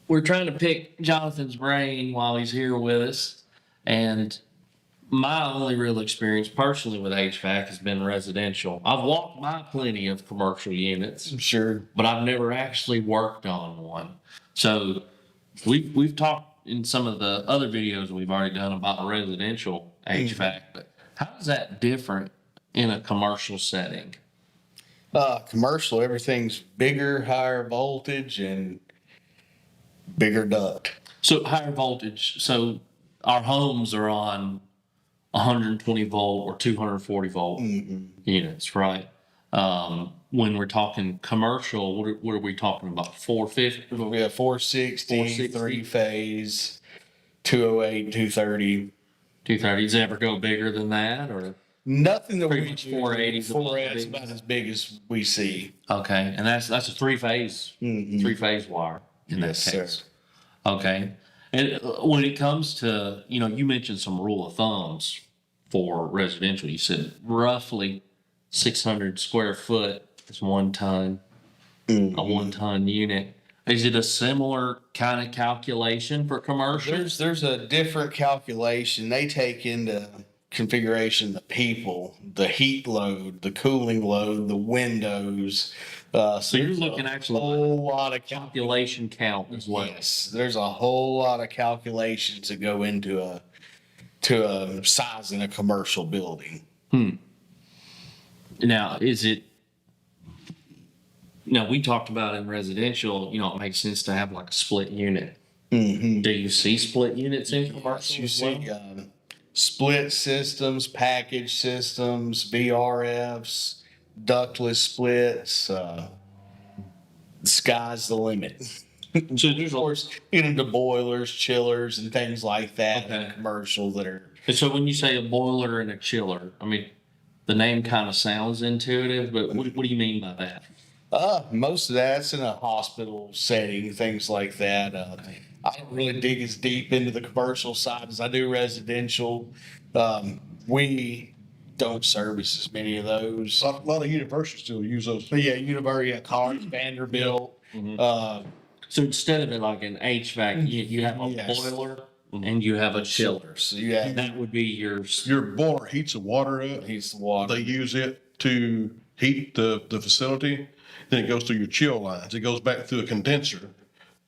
we're trying to pick Jonathan's brain while he's here with us. And my only real experience personally with HVAC has been residential. I've walked by plenty of commercial units, Sure. but I've never actually worked on one. So we've talked in some of the other videos we've already done about residential HVAC, but how is that different in a commercial setting? Commercial, everything's bigger, higher voltage, and bigger duct. So higher voltage. So our homes are on 120 volt or 240 volt units, right? When we're talking commercial, what are we talking about? 450? We have 460, 3-phase, 208, 230. 230. Does it ever go bigger than that, or Nothing that pretty we much do. 480? 480 is about as big as we see. Okay, and that's a three-phase wire in that Yes, case. sir. Okay, and when it comes to, you mentioned some rule of thumbs for residential. You said roughly 600 square foot is 1 ton, a 1 ton unit. Is it a similar kind of calculation for commercial? There's a different calculation. They take into configuration the people, the heat load, the cooling load, the windows. So you're looking actually a whole lot of calculation count as well. Yes, there's a whole lot of calculations that go into a size in a commercial building. Now, we talked about in residential, it makes sense to have like a split unit. Do you see split units in commercial? You see split systems, package systems, VRFs, ductless splits. Sky's the limit. So there's Of course, into boilers, chillers, and things like that in Okay. commercial that are. And so when you say a boiler and a chiller, I mean, the name kind of sounds intuitive, but what do you mean by that? Most of that's in a hospital setting, things like that. I don't really dig as deep into the commercial side as I do residential. We don't service as many of those. A lot of universities still use those. But yeah, University College, Vanderbilt. So instead of it like an HVAC, you have a Yes. boiler and you have a chiller. So you have That would be your Your boiler heats the water up. heats the water. They use it to heat the facility. Then it goes through your chill lines. It goes back through a condenser.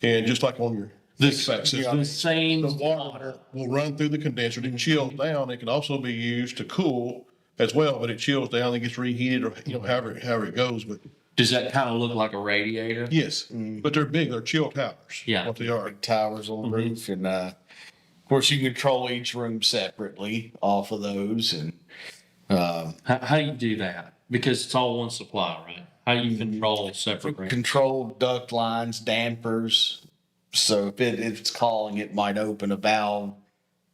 And just like on your HVAC system, the same the water will run through the condenser. It chills down. It can also be used to cool as well, but it chills down and gets reheated or however it goes. But Does that kind of look like a radiator? yes, but they're big. They're chill towers. Yeah. What they are. Big towers on the roof, and of course you can control each room separately off of those. And How do you do that? Because it's all one supply, right? How do you control separate rooms? control duct lines, dampers. So if it's calling, it might open a valve,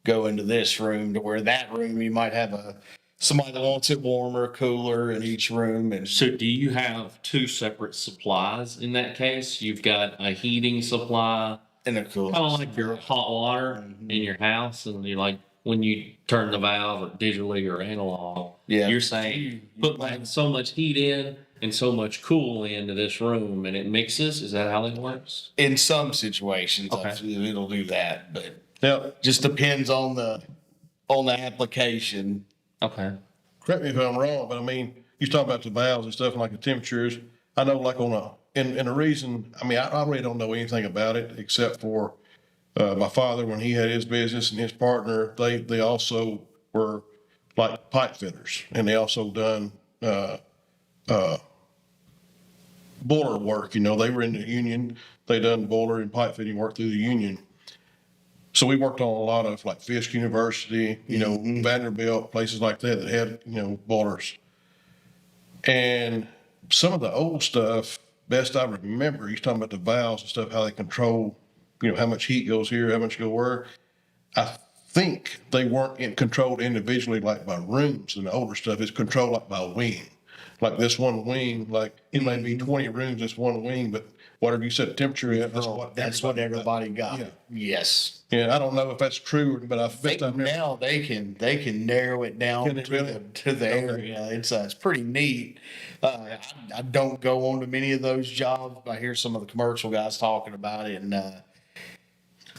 go into this room, to where that room you might have somebody that wants it warmer, cooler in each room. And So do you have two separate supplies in that case? You've got a heating supply, a cooler. kind of like your hot water in your house, and you're like, when you turn the valve or digitally or analog, Yeah. you're saying put like so much heat in and so much cool into this room, and it mixes. Is that how it works? In some situations, Okay. it'll do that, but Now, just depends on the application. Okay. correct me if I'm wrong, but I mean, you talk about the valves and stuff and like the temperatures. I know like and the reason, I mean, I really don't know anything about it except for my father, when he had his business, and his partner, they also were like pipe fitters, and they also done boiler work. They were in the union. They done boiler and pipe fitting work through the union. So we worked on a lot of like Fisk University, Vanderbilt, places like that had, boilers. And some of the old stuff, best I remember, he's talking about the valves and stuff, how they control, how much heat goes here, how much go where. I think they weren't controlled individually like by rooms, and the older stuff is controlled like by wing. Like this one wing, like it may be 20 rooms, this one wing, but whatever you set the temperature at, That's what everybody got. Yeah. Yes. Yeah, I don't know if that's true, but I bet I remember. Now they can narrow it down Can they really? to the area. It's pretty neat. I don't go on to many of those jobs, but I hear some of the commercial guys talking about it, and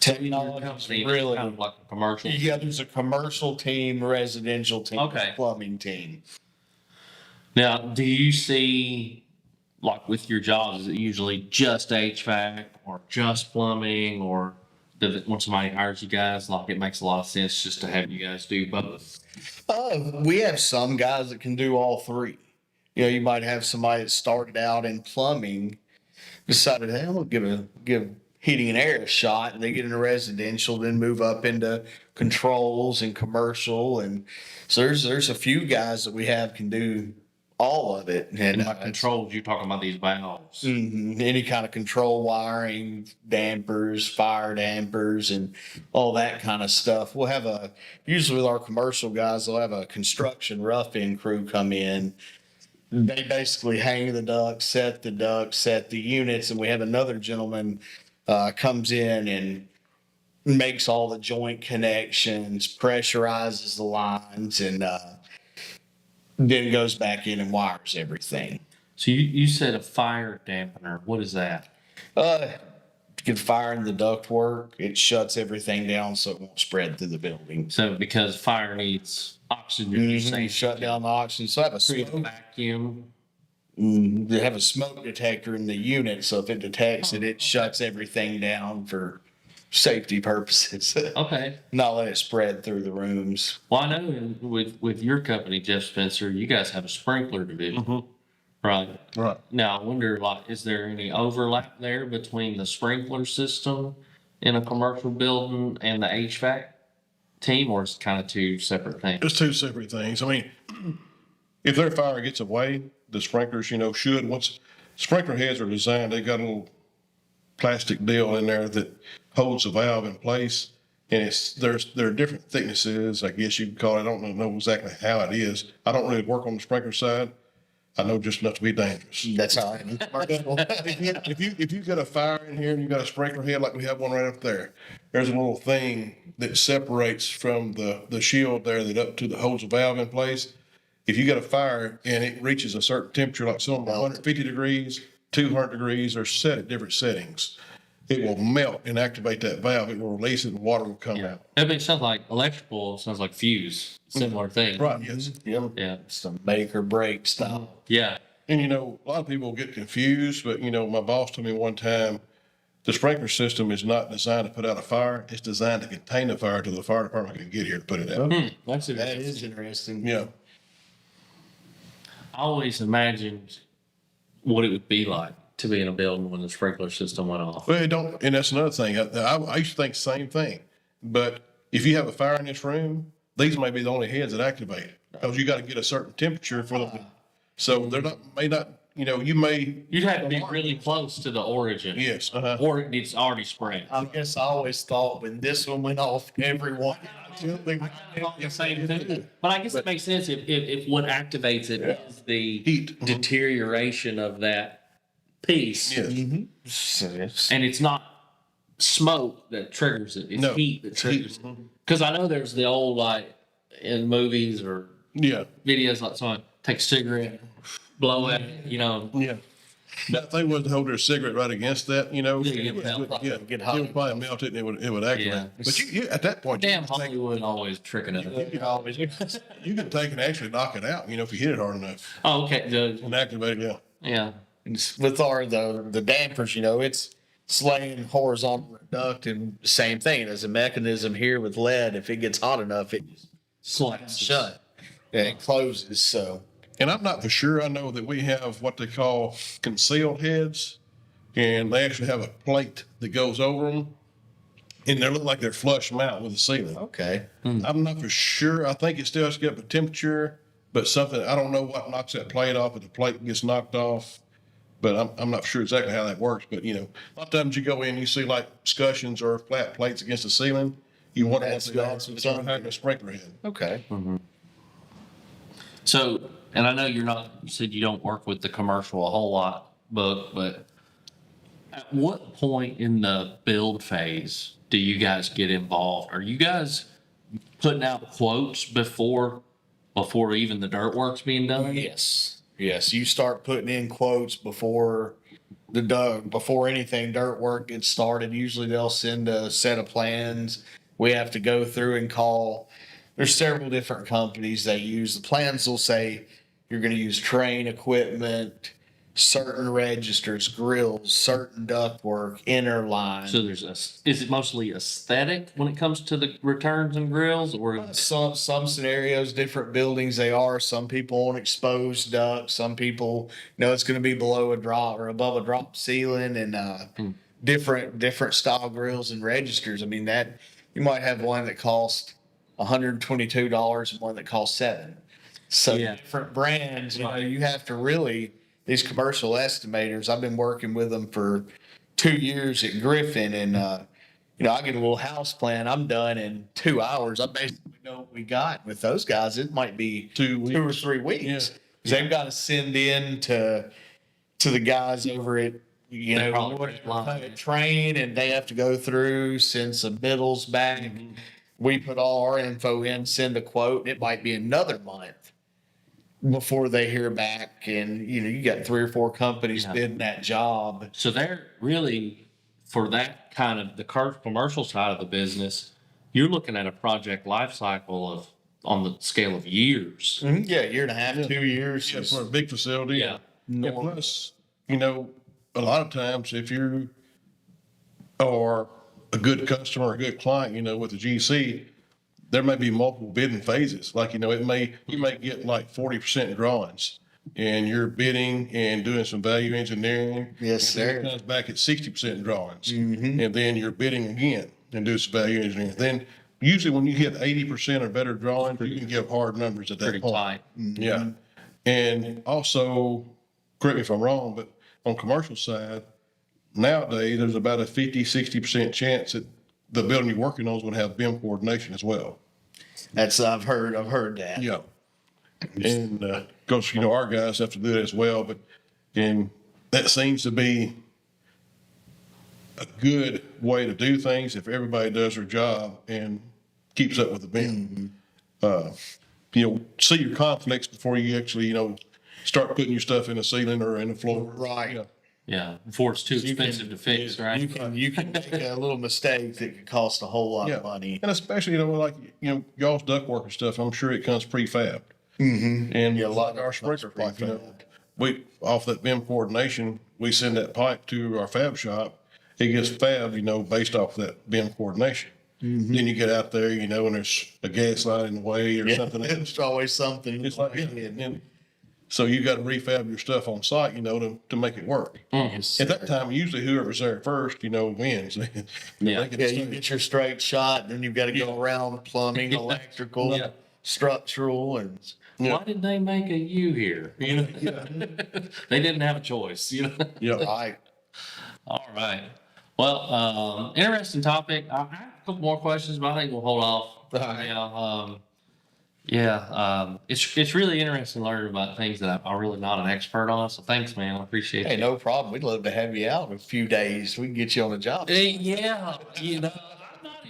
Technology Company, really. kind of like a commercial. Yeah, there's a commercial team, residential team, Okay. plumbing team. Now, do you see, like with your jobs, is it usually just HVAC or just plumbing, or does it, when somebody hires you guys, like it makes a lot of sense just to have you guys do both? We have some guys that can do all three. You know, you might have somebody that started out in plumbing, decided, hey, I'm gonna give heating and air a shot, and they get into residential, then move up into controls and commercial, and so there's a few guys that we have can do all of it. And by controls, you're talking about these valves. Any kind of control wiring, dampers, fire dampers, and all that kind of stuff. We'll have usually with our commercial guys, they'll have a construction rough-in crew come in. They basically hang the ducts, set the units, and we have another gentleman comes in and makes all the joint connections, pressurizes the lines, and then goes back in and wires everything. So you said a fire dampener. What is that? To get fire in the ductwork, it shuts everything down so it won't spread through the building. So because fire needs oxygen, you're saying Shut down the oxygen. So I have a create a smoke, vacuum. they have a smoke detector in the unit. So if it detects it, it shuts everything down for safety purposes. Okay. Not let it spread through the rooms. Well, I know with your company, Jeff Spencer, you guys have a sprinkler division, right? Right. Now, I wonder, like, is there any overlap there between the sprinkler system in a commercial building and the HVAC team, or is it kind of two separate things? It's two separate things. I mean, if their fire gets away, the sprinklers, should, once sprinkler heads are designed, they got a little plastic deal in there that holds the valve in place. And there are different thicknesses, I guess you could call it. I don't know exactly how it is. I don't really work on the sprinkler side. I know just enough to be dangerous. That's how I am. If you got a fire in here and you got a sprinkler head like we have one right up there, there's a little thing that separates from the shield there that holds the valve in place. If you got a fire and it reaches a certain temperature, like some 150 degrees, 200 degrees, are set at different settings, it will melt and activate that valve. It will release it and water will come out. That makes sound like electrical, sounds like fuse, similar thing. Right, yes. Yep. Yeah. It's a make or break style. Yeah. And a lot of people get confused, but my boss told me one time, the sprinkler system is not designed to put out a fire. It's designed to contain the fire till the fire department can get here to put it out. That's That interesting. is interesting. Yeah. I always imagined what it would be like to be in a building when the sprinkler system went off. Well, it don't, and that's another thing. I used to think the same thing. But if you have a fire in this room, these may be the only heads that activate it because you got to get a certain temperature for them. So they're not, you may, You'd have to be really close to the origin. yes. Or it's already spread. I guess I always thought when this one went off, everyone. The same thing. But I guess it makes sense if what activates it is the Heat. deterioration of that piece. Yes. And it's not smoke that triggers it. It's No, heat that it's triggers heat. it. Because I know there's the old, like, in movies or Yeah. videos, like someone take a cigarette, blow it, Yeah. Now, if they was to hold their cigarette right against that, it would melt. Get it hot. would probably melt it and it would activate. Yeah. But you at that point, Damn Hollywood always tricking us. you can take and actually knock it out, if you hit it hard enough Oh, okay. and activate it. Yeah. Yeah. With the dampers, it's laying horizontal in the duct, and same thing. There's a mechanism here with lead. If it gets hot enough, it Slaps. shut. And it closes. So And I'm not for sure. I know that we have what they call concealed heads, and they actually have a plate that goes over them, and they look like they're flush mount with the ceiling. okay. I'm not for sure. I think it still has to get up a temperature, but something, I don't know what knocks that plate off, if the plate gets knocked off. But I'm not sure exactly how that works. But, a lot of times you go in, you see like escutcheons or flat plates against the ceiling. You wonder what's behind the sprinkler head. Okay. So, and I know you said you don't work with the commercial a whole lot, but at what point in the build phase do you guys get involved? Are you guys putting out quotes before even the dirt work's being done? Yes. Yes. You start putting in quotes before before anything dirt work gets started, usually they'll send a set of plans. We have to go through and call. There's several different companies they use. The plans will say you're going to use train equipment, certain registers, grills, certain ductwork, inner line. So is it mostly aesthetic when it comes to the returns and grills, or Some scenarios, different buildings they are. Some people want exposed duct. Some people know it's going to be below a drop or above a drop ceiling, and different style grills and registers. I mean that you might have one that costs $122 and one that costs $7. So Yeah. different brands. You have to really these commercial estimators. I've been working with them for 2 years at Griffin, and I get a little house plan. I'm done in 2 hours. I basically know what we got. With those guys, it might be 2 weeks. 2 or 3 weeks. Yeah. 'Cause they've got to send in to the guys over at They probably wouldn't lie. train, and they have to go through, send submittals back. We put all our info in, send a quote, and it might be another month before they hear back. And you got 3 or 4 companies Yeah. bidding that job. so they're really for that kind of the commercial side of the business. You're looking at a project life cycle of on the scale of years. Yeah, year and a half, 2 years. Yeah, is for a big facility. Yeah. Yeah, plus, a lot of times if you are a good customer, a good client, with the GC, there may be multiple bidding phases. Like, you may get like 40% drawings and you're bidding and doing some value engineering. Yes, and then sir. It comes back at 60% drawings. And then you're bidding again and do some value engineering. Then usually when you hit 80% or better drawings, you can give hard numbers at that Pretty point. tight. Yeah. And also, correct me if I'm wrong, but on commercial side, nowadays, there's about a 50-60% chance that the building you're working on is going to have BIM coordination as well. I've heard that. Yeah. And, of course, our guys have to do it as well, and that seems to be a good way to do things if everybody does their job and keeps up with the BIM. See your conflicts before you actually, start putting your stuff in the ceiling or in the floor. Right. Yeah. Yeah, before it's too expensive to fix, right? You can make a little mistake that could cost a whole lot Yeah. of money. And especially, y'all's ductwork and stuff, I'm sure it comes prefabbed. And Yeah, a lot of our our sprinkler pipe, prefabbed. we, off that BIM coordination, we send that pipe to our fab shop. It gets fabbed, based off that BIM coordination. Then you get out there, and there's a gas line in the way or something else. It's always something. It's like, and so you got to refab your stuff on site, to make it work. Yes, At that time, usually whoever's there first, wins. Yeah. They Yeah, can you stay. get your straight shot, then you've got to go around plumbing, electrical, Yeah. structural, and Why did they make a U here? They didn't have a choice. Yeah. right. All right. Well, interesting topic. I have a couple more questions, but I think we'll hold off. All Yeah. It's really interesting learning about things that I'm really not an expert on. So thanks, man. I appreciate Hey, it. no problem. We'd love to have you out in a few days. We can get you on the job. Yeah, I'm not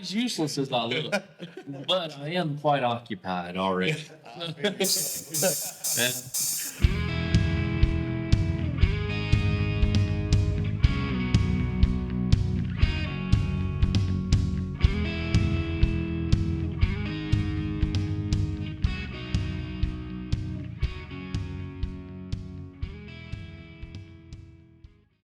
as useless as I look, but I am quite occupied already. Yeah.